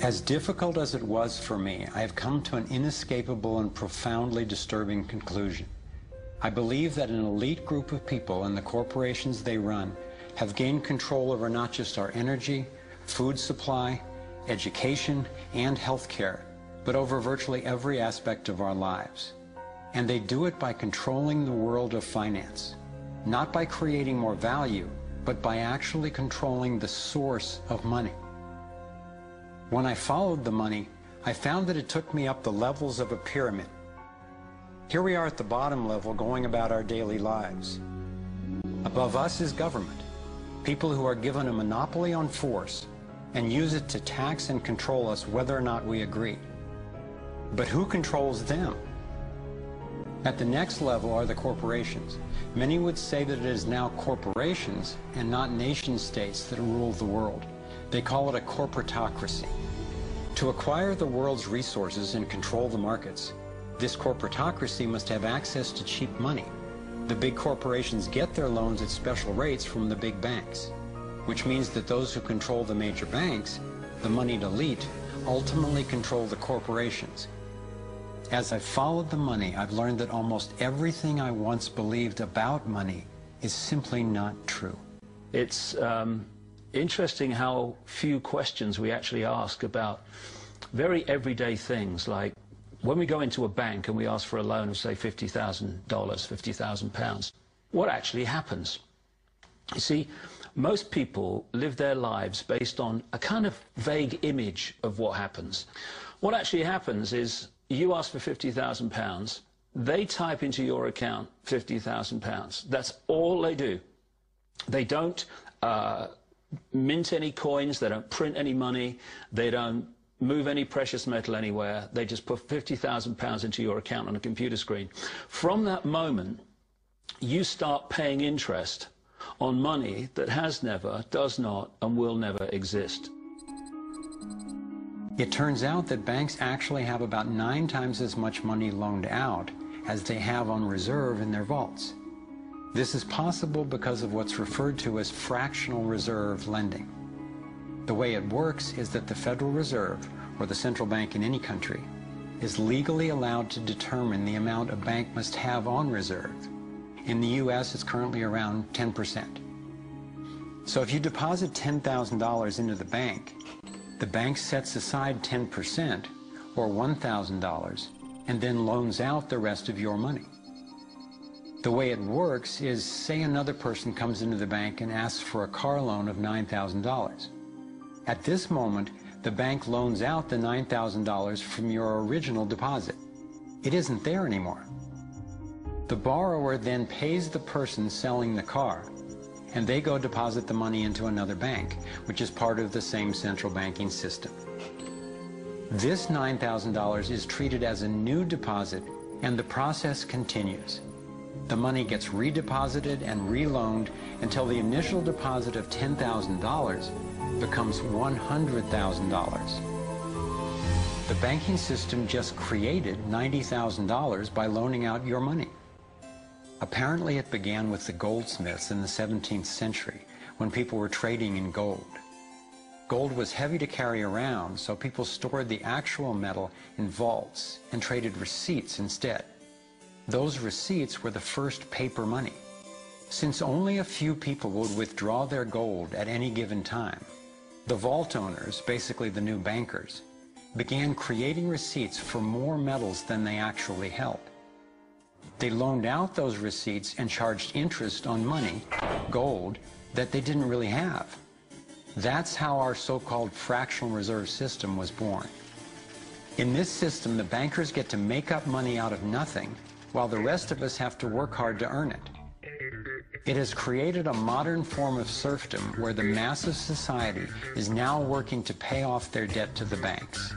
As difficult as it was for me, I have come to an inescapable and profoundly disturbing conclusion. I believe that an elite group of people and the corporations they run have gained control over not just our energy, food supply, education, and health care, but over virtually every aspect of our lives. And they do it by controlling the world of finance, not by creating more value, but by actually controlling the source of money. When I followed the money, I found that it took me up the levels of a pyramid. Here we are at the bottom level going about our daily lives. Above us is government, people who are given a monopoly on force and use it to tax and control us whether or not we agree. But who controls them? At the next level are the corporations. Many would say that it is now corporations and not nation states that rule the world. They call it a corporatocracy. To acquire the world's resources and control the markets, this corporatocracy must have access to cheap money. The big corporations get their loans at special rates from the big banks, which means that those who control the major banks, the moneyed elite, ultimately control the corporations. As I've followed the money, I've learned that almost everything I once believed about money is simply not true. It's interesting how few questions we actually ask about very everyday things, like when we go into a bank and we ask for a loan of, say, $50,000, £50,000, what actually happens? You see, most people live their lives based on a kind of vague image of what happens. What actually happens is you ask for £50,000, they type into your account £50,000. That's all they do. They don't mint any coins, they don't print any money, they don't move any precious metal anywhere. They just put £50,000 into your account on a computer screen. From that moment, you start paying interest on money that has never, does not, and will never exist. It turns out that banks actually have about 9 times as much money loaned out as they have on reserve in their vaults. This is possible because of what's referred to as fractional reserve lending. The way it works is that the Federal Reserve, or the central bank in any country, is legally allowed to determine the amount a bank must have on reserve. In the U.S., it's currently around 10%. So if you deposit $10,000 into the bank sets aside 10%, or $1,000, and then loans out the rest of your money. The way it works is, say another person comes into the bank and asks for a car loan of $9,000. At this moment, the bank loans out the $9,000 from your original deposit. It isn't there anymore. The borrower then pays the person selling the car, and they go deposit the money into another bank, which is part of the same central banking system. This $9,000 is treated as a new deposit, and the process continues. The money gets redeposited and reloaned until the initial deposit of $10,000 becomes $100,000. The banking system just created $90,000 by loaning out your money. Apparently it began with the goldsmiths in the 17th century when people were trading in gold. Gold was heavy to carry around, so people stored the actual metal in vaults and traded receipts instead. Those receipts were the first paper money. Since only a few people would withdraw their gold at any given time, the vault owners, basically the new bankers, began creating receipts for more metals than they actually held. They loaned out those receipts and charged interest on money, gold, that they didn't really have. That's how our so-called fractional reserve system was born. In this system, the bankers get to make up money out of nothing, while the rest of us have to work hard to earn it. It has created a modern form of serfdom where the mass of society is now working to pay off their debt to the banks.